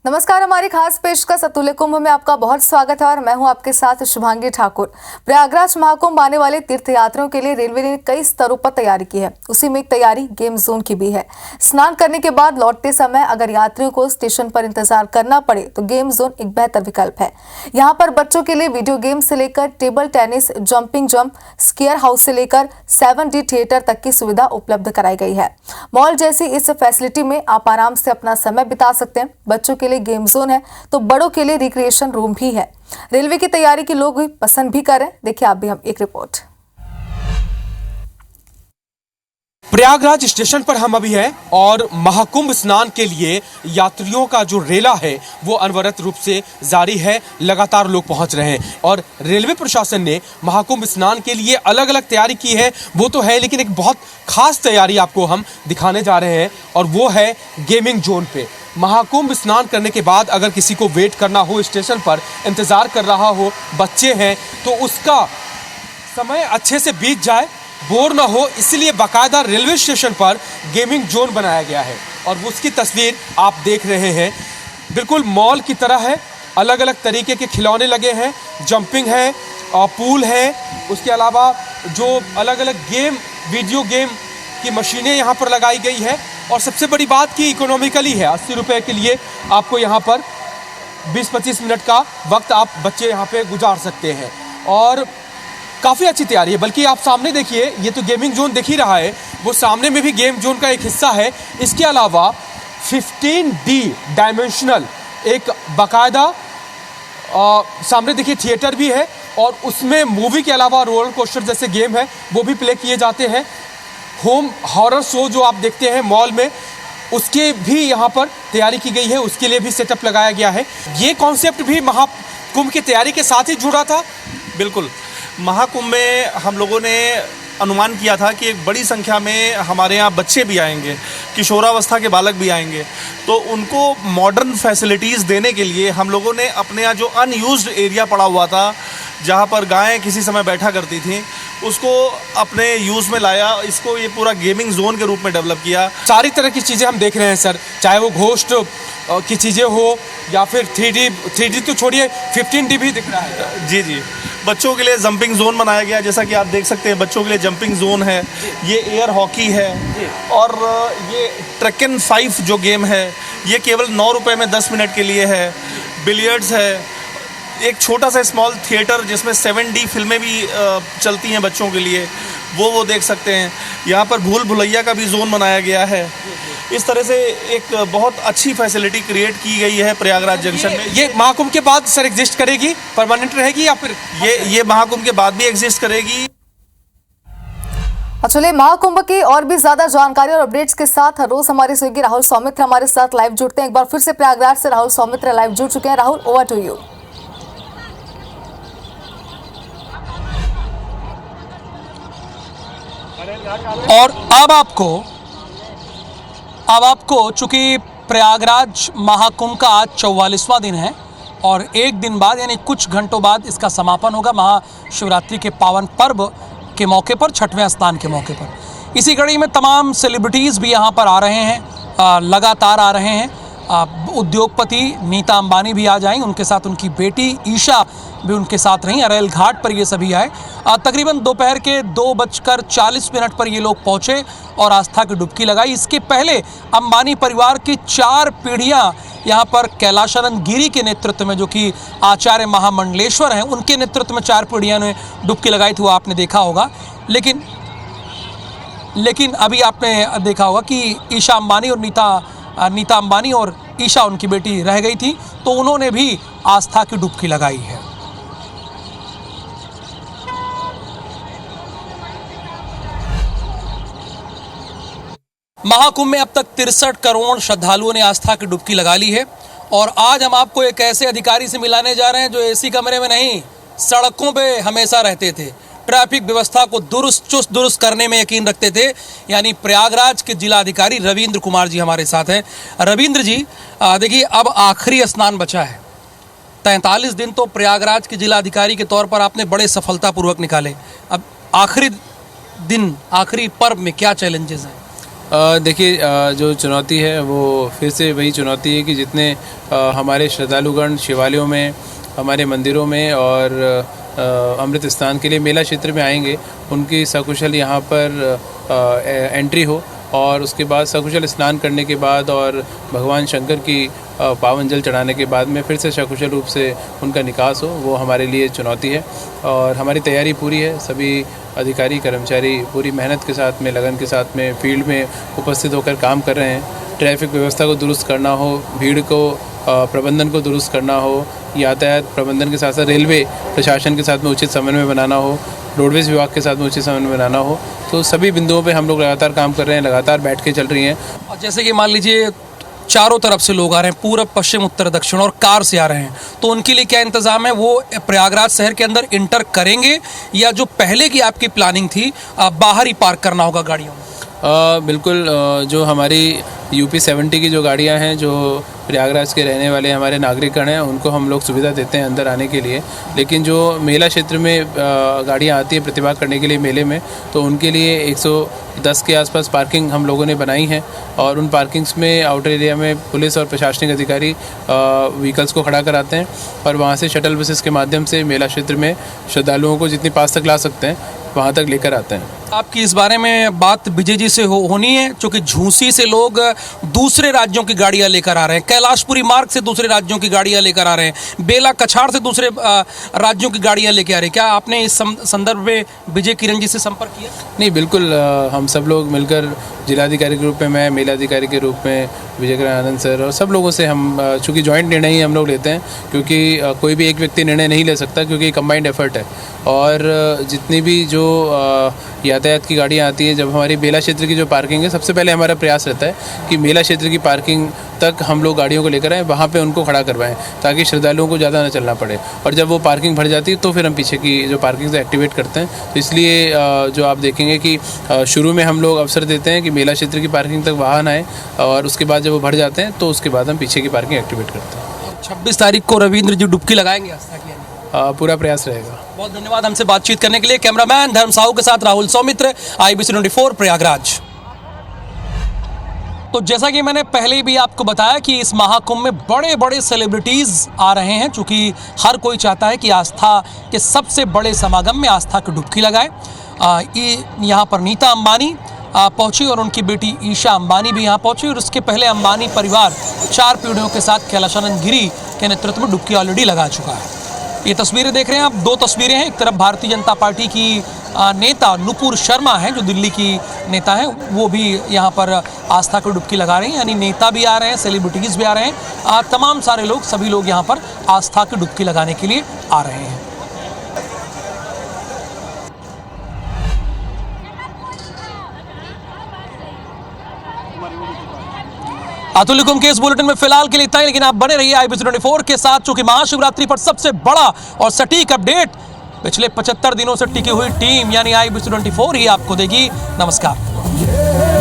नमस्कार, हमारी खास पेशकश अतुल्य कुंभ में आपका बहुत स्वागत है और मैं हूं आपके साथ शुभांगी ठाकुर। प्रयागराज महाकुंभ आने वाले तीर्थयात्रियों के लिए रेलवे ने कई स्तरों पर तैयारी की है। उसी में एक तैयारी गेम जोन की भी है। स्नान करने के बाद लौटते समय अगर यात्रियों को स्टेशन पर इंतजार करना पड़े तो गेम जोन एक बेहतर विकल्प है। यहाँ पर बच्चों के लिए वीडियो गेम से लेकर table tennis, jumping jump, square house से लेकर 7D थिएटर तक की सुविधा उपलब्ध कराई गई है। मॉल जैसी इस फैसिलिटी में आप आराम से अपना समय बिता सकते हैं। बच्चों के लिए गेम जोन है तो बड़ों के लिए रिक्रिएशन रूम भी है। रेलवे की तैयारी की लोग भी पसंद भी करें। देखिए आप भी हम एक रिपोर्ट। प्रयागराज स्टेशन पर हम अभी हैं और महाकुंभ स्नान के लिए यात्रियों का जो रेला है वो अनवरत रूप से जारी है। लगातार लोग पहुंच रहे हैं और रेलवे प्रशासन ने महाकुंभ स्नान के लिए अलग अलग तैयारी की है, वो तो है, लेकिन एक बहुत खास तैयारी आपको हम दिखाने जा रहे हैं और वो है गेमिंग जोन पे। महाकुंभ स्नान करने के बाद अगर किसी को वेट करना हो, स्टेशन पर इंतज़ार कर रहा हो, बच्चे हैं, तो उसका समय अच्छे से बीत जाए, बोर ना हो, इसलिए बाकायदा रेलवे स्टेशन पर गेमिंग जोन बनाया गया है और उसकी तस्वीर आप देख रहे हैं। बिल्कुल मॉल की तरह है, अलग अलग तरीके के खिलौने लगे हैं, जंपिंग है, पूल है, उसके अलावा जो अलग अलग गेम, वीडियो गेम की मशीनें यहाँ पर लगाई गई है और सबसे बड़ी बात कि इकोनॉमिकली है। 80 रुपये के लिए आपको यहाँ पर 20-25 मिनट का वक्त आप बच्चे यहाँ पे गुजार सकते हैं और काफ़ी अच्छी तैयारी है। बल्कि आप सामने देखिए, ये तो गेमिंग जोन दिख ही रहा है, वो सामने में भी गेम जोन का एक हिस्सा है। इसके अलावा 15D डायमेंशनल एक बाकायदा सामने देखिए थिएटर भी है और उसमें मूवी के अलावा रोलर कोस्टर जैसे गेम है वो भी प्ले किए जाते हैं। होम हॉरर शो जो आप देखते हैं मॉल में, उसके भी यहाँ पर तैयारी की गई है, उसके लिए भी सेटअप लगाया गया है। ये कॉन्सेप्ट भी महाकुंभ की तैयारी के साथ ही जुड़ा था। बिल्कुल, महाकुंभ में हम लोगों ने अनुमान किया था कि एक बड़ी संख्या में हमारे यहाँ बच्चे भी आएंगे, किशोरावस्था के बालक भी आएंगे, तो उनको मॉडर्न फैसिलिटीज़ देने के लिए हम लोगों ने अपने यहाँ जो अनयूज्ड एरिया पड़ा हुआ था, जहाँ पर गायें किसी समय बैठा करती थी, उसको अपने यूज़ में लाया। इसको ये पूरा गेमिंग जोन के रूप में डेवलप किया। सारी तरह की चीज़ें हम देख रहे हैं सर, चाहे वो घोस्ट की चीज़ें हो या फिर 3D तो छोड़िए, 15D भी दिख रहा है। जी जी, बच्चों के लिए जंपिंग जोन बनाया गया, जैसा कि आप देख सकते हैं, बच्चों के लिए जंपिंग जोन है। ये एयर हॉकी है और ये ट्रैकन 5 जो गेम है ये केवल 9 रुपये में 10 मिनट के लिए है। बिलियर्ड्स है, एक छोटा सा स्मॉल थिएटर जिसमें 7D फिल्में भी चलती हैं बच्चों के लिए, वो देख सकते हैं। यहाँ पर भूल भुलैया का भी जोन बनाया गया है। इस तरह से एक बहुत अच्छी फैसिलिटी क्रिएट की गई है प्रयागराज जंक्शन में। ये महाकुंभ के बाद सर एग्जिस्ट करेगी, परमानेंट रहेगी या फिर ये महाकुंभ के बाद भी एग्जिस्ट करेगी? चलिए, महाकुंभ की और भी ज्यादा जानकारी और अपडेट्स के साथ रोज हमारे सहयोगी राहुल सौमित्र हमारे साथ लाइव जुड़ते हैं। एक बार फिर से प्रयागराज से राहुल सौमित्र लाइव जुड़ चुके हैं। Rahul, over to you. और अब आपको चूंकि प्रयागराज महाकुंभ का आज 44वां दिन है और एक दिन बाद यानी कुछ घंटों बाद इसका समापन होगा महाशिवरात्रि के पावन पर्व के मौके पर, 6वें स्नान के मौके पर। इसी कड़ी में तमाम सेलिब्रिटीज़ भी यहाँ पर आ रहे हैं, लगातार आ रहे हैं। उद्योगपति नीता अंबानी भी आ जाएंगे, उनके साथ उनकी बेटी ईशा भी उनके साथ रहीं। अरेल घाट पर ये सभी आए। तकरीबन दोपहर के 2:40 पर ये लोग पहुँचे और आस्था की डुबकी लगाई। इसके पहले अंबानी परिवार की 4 पीढ़ियाँ यहाँ पर कैलाशानंद गिरी के नेतृत्व में, जो कि आचार्य महामंडलेश्वर हैं, उनके नेतृत्व में 4 पीढ़ियों ने डुबकी लगाई थी, वो आपने देखा होगा। लेकिन अभी आपने देखा होगा कि ईशा अंबानी और नीता अंबानी और ईशा उनकी बेटी रह गई थी, तो उन्होंने भी आस्था की डुबकी लगाई है। महाकुंभ में अब तक 63 करोड़ श्रद्धालुओं ने आस्था की डुबकी लगा ली है और आज हम आपको एक ऐसे अधिकारी से मिलाने जा रहे हैं जो एसी कमरे में नहीं, सड़कों पे हमेशा रहते थे। ट्रैफिक व्यवस्था को चुस्त दुरुस्त करने में यकीन रखते थे, यानी प्रयागराज के जिलाधिकारी रविंद्र कुमार जी हमारे साथ हैं। रविंद्र जी, देखिए अब आखिरी स्नान बचा है। 43 दिन तो प्रयागराज के जिलाधिकारी के तौर पर आपने बड़े सफलतापूर्वक निकाले। अब आखिरी दिन, आखिरी पर्व में क्या चैलेंजेस हैं? देखिए, जो चुनौती है वो फिर से वही चुनौती है कि जितने हमारे श्रद्धालुगण शिवालयों में, हमारे मंदिरों में और अमृत स्नान के लिए मेला क्षेत्र में आएंगे, उनकी सकुशल यहाँ पर एंट्री हो और उसके बाद सकुशल स्नान करने के बाद और भगवान शंकर की पावन जल चढ़ाने के बाद में फिर से सकुशल रूप से उनका निकास हो, वो हमारे लिए चुनौती है। और हमारी तैयारी पूरी है, सभी अधिकारी कर्मचारी पूरी मेहनत के साथ में, लगन के साथ में फील्ड में उपस्थित होकर काम कर रहे हैं। ट्रैफिक व्यवस्था को दुरुस्त करना हो, भीड़ को प्रबंधन को दुरुस्त करना हो, यातायात प्रबंधन के साथ साथ रेलवे प्रशासन के साथ में उचित समन्वय बनाना हो, रोडवेज़ विभाग के साथ में उचित समन्वय बनाना हो, तो सभी बिंदुओं पे हम लोग लगातार काम कर रहे हैं, लगातार बैठ के चल रही हैं। और जैसे कि मान लीजिए चारों तरफ से लोग आ रहे हैं, पूरब, पश्चिम, उत्तर, दक्षिण, और कार से आ रहे हैं, तो उनके लिए क्या इंतजाम है? वो प्रयागराज शहर के अंदर इंटर करेंगे या जो पहले की आपकी प्लानिंग थी बाहर ही पार्क करना होगा गाड़ियों में? बिल्कुल, जो हमारी यूपी 70 की जो गाड़ियां हैं, जो प्रयागराज के रहने वाले हमारे नागरिकगण हैं, उनको हम लोग सुविधा देते हैं अंदर आने के लिए। लेकिन जो मेला क्षेत्र में गाड़ियां आती हैं प्रतिभाग करने के लिए मेले में, तो उनके लिए 110 के आसपास पार्किंग हम लोगों ने बनाई हैं और उन पार्किंग्स में आउटर एरिया में पुलिस और प्रशासनिक अधिकारी व्हीकल्स को खड़ा कराते हैं और वहाँ से शटल बसेस के माध्यम से मेला क्षेत्र में श्रद्धालुओं को जितनी पास तक ला सकते हैं वहाँ तक लेकर आते हैं। आपकी इस बारे में बात विजय जी से होनी है, क्योंकि झूसी से लोग दूसरे राज्यों की गाड़ियां लेकर आ रहे हैं, कैलाशपुरी मार्ग से दूसरे राज्यों की गाड़ियां लेकर आ रहे हैं, बेला कछाड़ से दूसरे राज्यों की गाड़ियां लेकर आ रहे हैं। क्या आपने इस संदर्भ में विजय किरण जी से संपर्क किया? नहीं, बिल्कुल, हम सब लोग मिलकर जिलाधिकारी के रूप में, मैं मेलाधिकारी के रूप में, विजय किरण आनंद सर और सब लोगों से हम चूँकि जॉइंट निर्णय ही हम लोग लेते हैं, क्योंकि कोई भी एक व्यक्ति निर्णय नहीं ले सकता, क्योंकि कंबाइंड एफर्ट है। और जितनी भी जो यातायात की गाड़ियाँ आती हैं, जब हमारी मेला क्षेत्र की जो पार्किंग है, सबसे पहले हमारा प्रयास रहता है कि मेला क्षेत्र की पार्किंग तक हम लोग गाड़ियों को लेकर आएँ, वहाँ पे उनको खड़ा करवाएं, ताकि श्रद्धालुओं को ज़्यादा ना चलना पड़े। और जब वो पार्किंग भर जाती है तो फिर हम पीछे की जो पार्किंग से एक्टिवेट करते हैं। तो इसलिए जो आप देखेंगे कि शुरू में हम लोग अवसर देते हैं कि मेला क्षेत्र की पार्किंग तक वाहन आए, और उसके बाद जब वो भर जाते हैं तो उसके बाद हम पीछे की पार्किंग एक्टिवेट करते हैं। 26 तारीख को रविंद्र जी डुबकी लगाएंगे आस्था की? पूरा प्रयास रहेगा। बहुत धन्यवाद हमसे बातचीत करने के लिए। कैमरामैन धर्म साहू के साथ राहुल सौमित्र, IBC 24 प्रयागराज। तो जैसा कि मैंने पहले भी आपको बताया कि इस महाकुंभ में बड़े बड़े सेलिब्रिटीज आ रहे हैं, क्योंकि हर कोई चाहता है कि आस्था के सबसे बड़े समागम में आस्था की डुबकी लगाए। यहाँ पर नीता अंबानी पहुंची और उनकी बेटी ईशा अंबानी भी यहाँ पहुंची, और उसके पहले अंबानी परिवार 4 पीढ़ियों के साथ कैलाशानंद गिरी के नेतृत्व में डुबकी ऑलरेडी लगा चुका है। ये तस्वीरें देख रहे हैं आप, 2 तस्वीरें हैं। एक तरफ भारतीय जनता पार्टी की नेता नुपुर शर्मा हैं, जो दिल्ली की नेता हैं, वो भी यहाँ पर आस्था को डुबकी लगा रहे हैं। यानी नेता भी आ रहे हैं, सेलिब्रिटीज़ भी आ रहे हैं, तमाम सारे लोग, सभी लोग यहाँ पर आस्था की डुबकी लगाने के लिए आ रहे हैं। अतुल कुंभ के इस बुलेटिन में फिलहाल के लिए इतना ही, लेकिन आप बने रहिए IBC 24 के साथ, क्योंकि महाशिवरात्रि पर सबसे बड़ा और सटीक अपडेट पिछले 75 दिनों से टिकी हुई टीम यानी IBC 24 ही आपको देगी। नमस्कार।